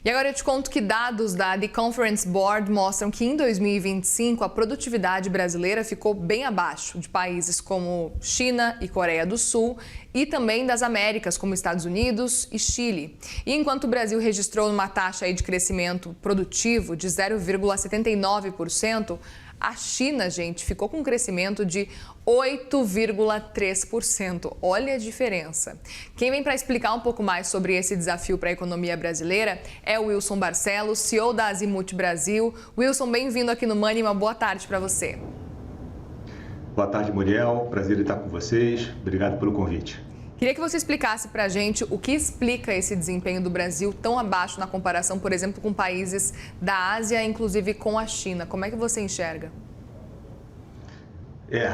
E agora eu te conto que dados da The Conference Board mostram que em 2025 a produtividade brasileira ficou bem abaixo de países como China e Coreia do Sul e também das Américas, como Estados Unidos e Chile. E enquanto o Brasil registrou uma taxa aí de crescimento produtivo de 0,79%, a China, gente, ficou com um crescimento de 8,3%. Olha a diferença. Quem vem para explicar um pouco mais sobre esse desafio para a economia brasileira é o Wilson Barcelos, CEO da Azimut Brasil. Wilson, bem-vindo aqui no Money, uma boa tarde para você. Boa tarde, Muriel. Prazer em estar com vocês. Obrigado pelo convite. Queria que você explicasse para a gente o que explica esse desempenho do Brasil tão abaixo na comparação, por exemplo, com países da Ásia, inclusive com a China. Como é que você enxerga?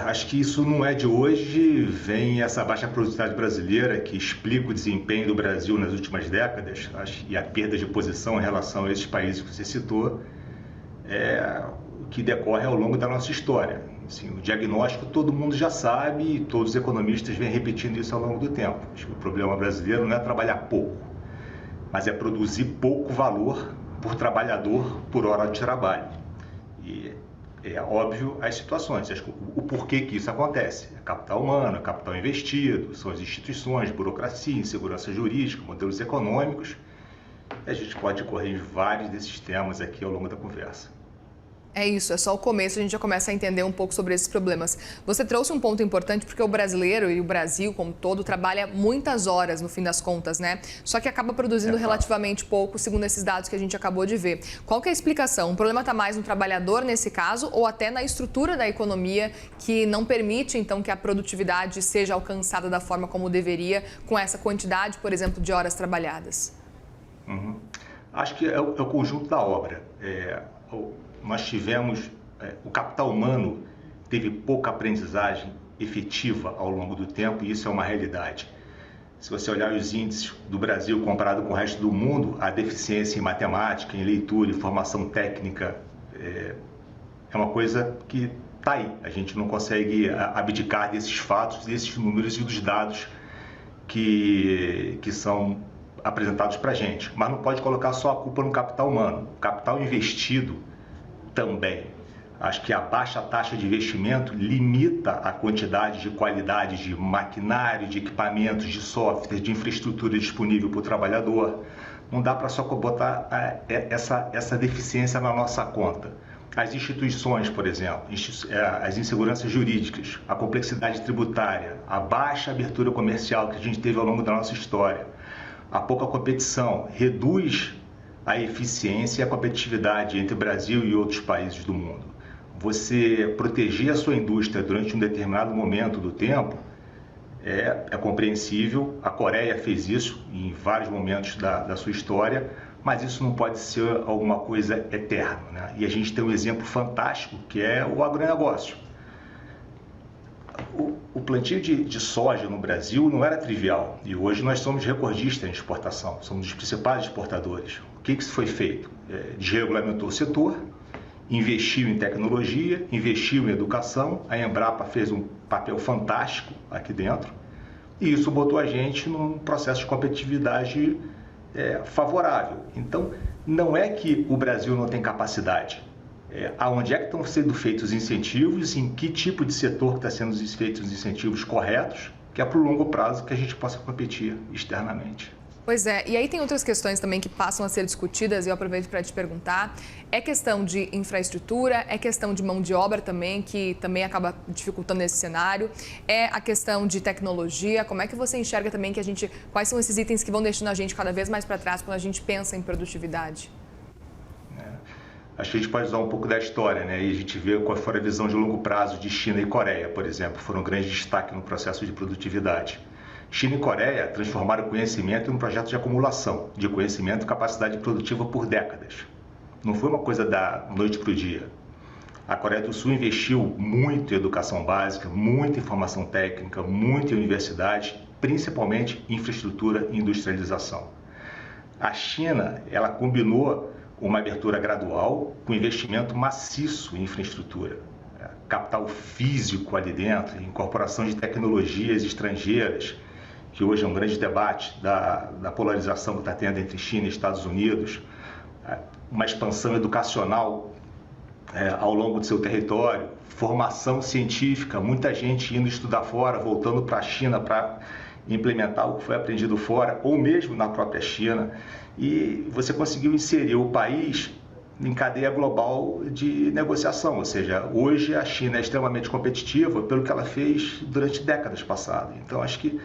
Acho que isso não é de hoje. Vem essa baixa produtividade brasileira que explica o desempenho do Brasil nas últimas décadas e a perda de posição em relação a esses países que você citou, o que decorre ao longo da nossa história. Assim, o diagnóstico todo mundo já sabe e todos os economistas vêm repetindo isso ao longo do tempo. Acho que o problema brasileiro não é trabalhar pouco, mas é produzir pouco valor por trabalhador por hora de trabalho. E é óbvio as situações, o porquê que isso acontece. É capital humano, é capital investido, são as instituições, burocracia, insegurança jurídica, modelos econômicos. E a gente pode correr em vários desses temas aqui ao longo da conversa. É isso, é só o começo, a gente já começa a entender um pouco sobre esses problemas. Você trouxe um ponto importante porque o brasileiro e o Brasil como um todo trabalha muitas horas no fim das contas, né? Só que acaba produzindo relativamente pouco, segundo esses dados que a gente acabou de ver. Qual que é a explicação? O problema está mais no trabalhador nesse caso ou até na estrutura da economia que não permite então que a produtividade seja alcançada da forma como deveria com essa quantidade, por exemplo, de horas trabalhadas? Acho que é o conjunto da obra. Nós tivemos, o capital humano teve pouca aprendizagem efetiva ao longo do tempo e isso é uma realidade. Se você olhar os índices do Brasil comparado com o resto do mundo, a deficiência em matemática, em leitura e formação técnica é uma coisa que está aí. A gente não consegue abdicar desses fatos, desses números e dos dados que são apresentados para a gente. Mas não pode colocar só a culpa no capital humano. O capital investido também. Acho que a baixa taxa de investimento limita a quantidade de qualidade de maquinário, de equipamentos, de software, de infraestrutura disponível para o trabalhador. Não dá para só botar essa deficiência na nossa conta. As instituições, por exemplo, as inseguranças jurídicas, a complexidade tributária, a baixa abertura comercial que a gente teve ao longo da nossa história, a pouca competição, reduz a eficiência e a competitividade entre o Brasil e outros países do mundo. Você proteger a sua indústria durante um determinado momento do tempo é compreensível. A Coreia fez isso em vários momentos da sua história, mas isso não pode ser alguma coisa eterna, né? E a gente tem um exemplo fantástico que é o agronegócio. O plantio de soja no Brasil não era trivial e hoje nós somos recordistas em exportação, somos os principais exportadores. O que foi feito? Desregulamentou o setor, investiu em tecnologia, investiu em educação, a Embrapa fez um papel fantástico aqui dentro e isso botou a gente num processo de competitividade favorável. Então, não é que o Brasil não tem capacidade. Aonde é que estão sendo feitos os incentivos, em que tipo de setor está sendo feitos os incentivos corretos, que é para o longo prazo que a gente possa competir externamente. Pois é, e aí tem outras questões também que passam a ser discutidas e eu aproveito para te perguntar. É questão de infraestrutura, é questão de mão de obra também, que também acaba dificultando esse cenário, é a questão de tecnologia. Como é que você enxerga também quais são esses itens que vão deixando a gente cada vez mais para trás quando a gente pensa em produtividade? Acho que a gente pode usar um pouco da história, né? E a gente vê qual foi a visão de longo prazo de China e Coreia, por exemplo, foram um grande destaque no processo de produtividade. China e Coreia transformaram o conhecimento em um projeto de acumulação de conhecimento e capacidade produtiva por décadas. Não foi uma coisa da noite para o dia. A Coreia do Sul investiu muito em educação básica, muito em formação técnica, muito em universidade, principalmente em infraestrutura e industrialização. A China, ela combinou uma abertura gradual com investimento maciço em infraestrutura, capital físico ali dentro, incorporação de tecnologias estrangeiras que hoje é um grande debate da polarização que está tendo entre China e Estados Unidos, uma expansão educacional ao longo do seu território, formação científica, muita gente indo estudar fora, voltando para a China para implementar o que foi aprendido fora, ou mesmo na própria China, e você conseguiu inserir o país em cadeia global de negociação, ou seja, hoje a China é extremamente competitiva pelo que ela fez durante décadas passadas. Então, acho que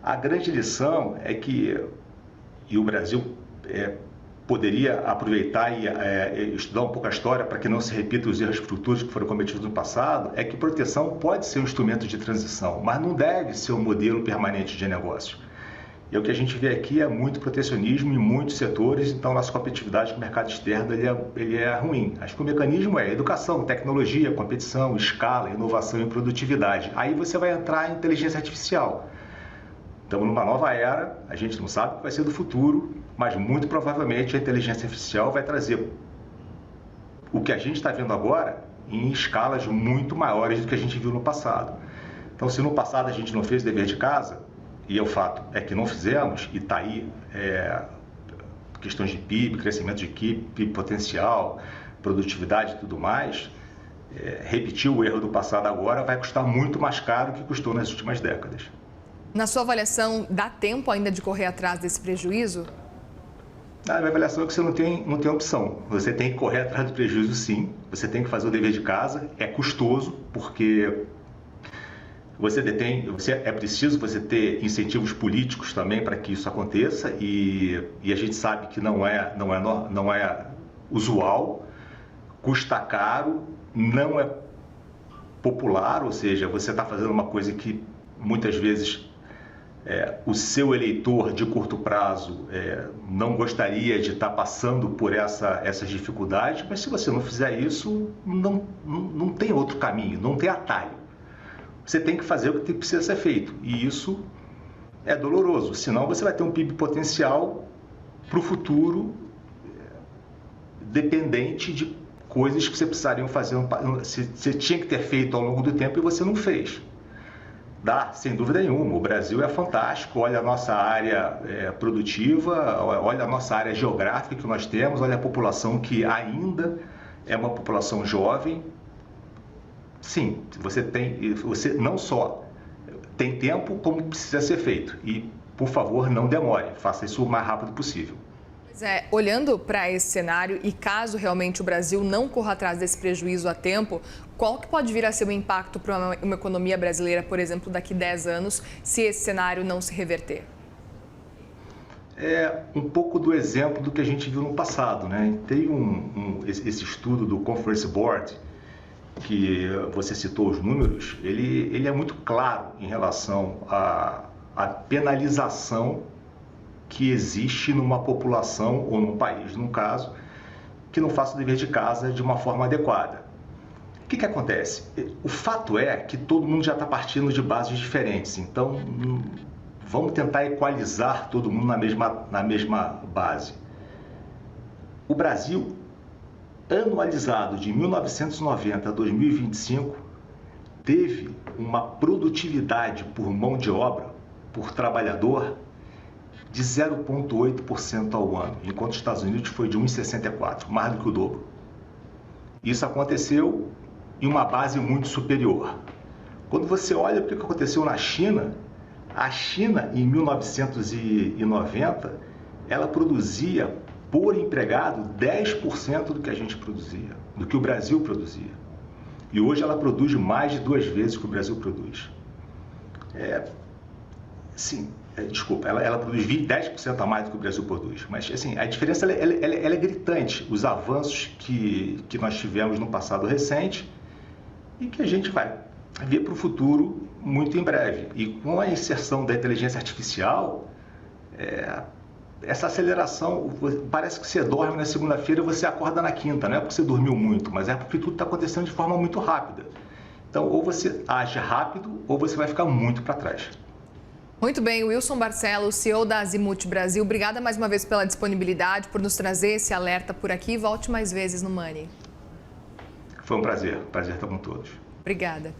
a grande lição é que, e o Brasil poderia aproveitar e estudar um pouco a história para que não se repitam os erros futuros que foram cometidos no passado, é que proteção pode ser um instrumento de transição, mas não deve ser um modelo permanente de negócio. E o que a gente vê aqui é muito protecionismo em muitos setores, então nossa competitividade com o mercado externo ele é ruim. Acho que o mecanismo é educação, tecnologia, competição, escala, inovação e produtividade. Aí você vai entrar em inteligência artificial. Estamos numa nova era, a gente não sabe o que vai ser do futuro, mas muito provavelmente a inteligência artificial vai trazer o que a gente está vendo agora em escalas muito maiores do que a gente viu no passado. Então, se no passado a gente não fez o dever de casa, e o fato é que não fizemos, e está aí questões de PIB, crescimento de PIB potencial, produtividade e tudo mais, repetir o erro do passado agora vai custar muito mais caro do que custou nas últimas décadas. Na sua avaliação, dá tempo ainda de correr atrás desse prejuízo? A minha avaliação é que você não tem opção. Você tem que correr atrás do prejuízo, sim. Você tem que fazer o dever de casa. É custoso, porque é preciso você ter incentivos políticos também para que isso aconteça. E a gente sabe que não é usual, custa caro, não é popular, ou seja, você está fazendo uma coisa que muitas vezes o seu eleitor de curto prazo não gostaria de estar passando por essas dificuldades, mas se você não fizer isso, não tem outro caminho, não tem atalho. Você tem que fazer o que precisa ser feito, e isso é doloroso, senão você vai ter um PIB potencial para o futuro dependente de coisas que você precisaria fazer, você tinha que ter feito ao longo do tempo e você não fez. Dá, sem dúvida nenhuma. O Brasil é fantástico, olha a nossa área produtiva, olha a nossa área geográfica que nós temos, olha a população que ainda é uma população jovem. Sim, você não só tem tempo, como precisa ser feito. E, por favor, não demore, faça isso o mais rápido possível. Olhando para esse cenário e caso realmente o Brasil não corra atrás desse prejuízo a tempo, qual que pode vir a ser o impacto para uma economia brasileira, por exemplo, daqui 10 anos, se esse cenário não se reverter? É um pouco do exemplo do que a gente viu no passado, né? Tem esse estudo do Conference Board, que você citou os números, ele é muito claro em relação à penalização que existe numa população ou num país, num caso, que não faça o dever de casa de uma forma adequada. O que acontece? O fato é que todo mundo já está partindo de bases diferentes, então vamos tentar equalizar todo mundo na mesma base. O Brasil, anualizado de 1990 a 2025, teve uma produtividade por mão de obra, por trabalhador, de 0,8% ao ano, enquanto os Estados Unidos foi de 1,64%, mais do que o dobro. Isso aconteceu em uma base muito superior. Quando você olha para o que aconteceu na China, a China, em 1990, ela produzia, por empregado, 10% do que a gente produzia, do que o Brasil produzia. E hoje ela produz mais de 2 vezes o que o Brasil produz. Desculpa, ela produz 10% a mais do que o Brasil produz, mas assim, a diferença ela é gritante, os avanços que nós tivemos no passado recente e que a gente vai ver para o futuro muito em breve. E com a inserção da inteligência artificial, essa aceleração, parece que você dorme na segunda-feira e você acorda na quinta, não é porque você dormiu muito, mas é porque tudo está acontecendo de forma muito rápida. Então, ou você age rápido ou você vai ficar muito para trás. Muito bem, Wilson Barcelos, CEO da Azimut Brasil, obrigada mais uma vez pela disponibilidade, por nos trazer esse alerta por aqui. Volte mais vezes no Money. Foi um prazer estar com todos. Obrigada.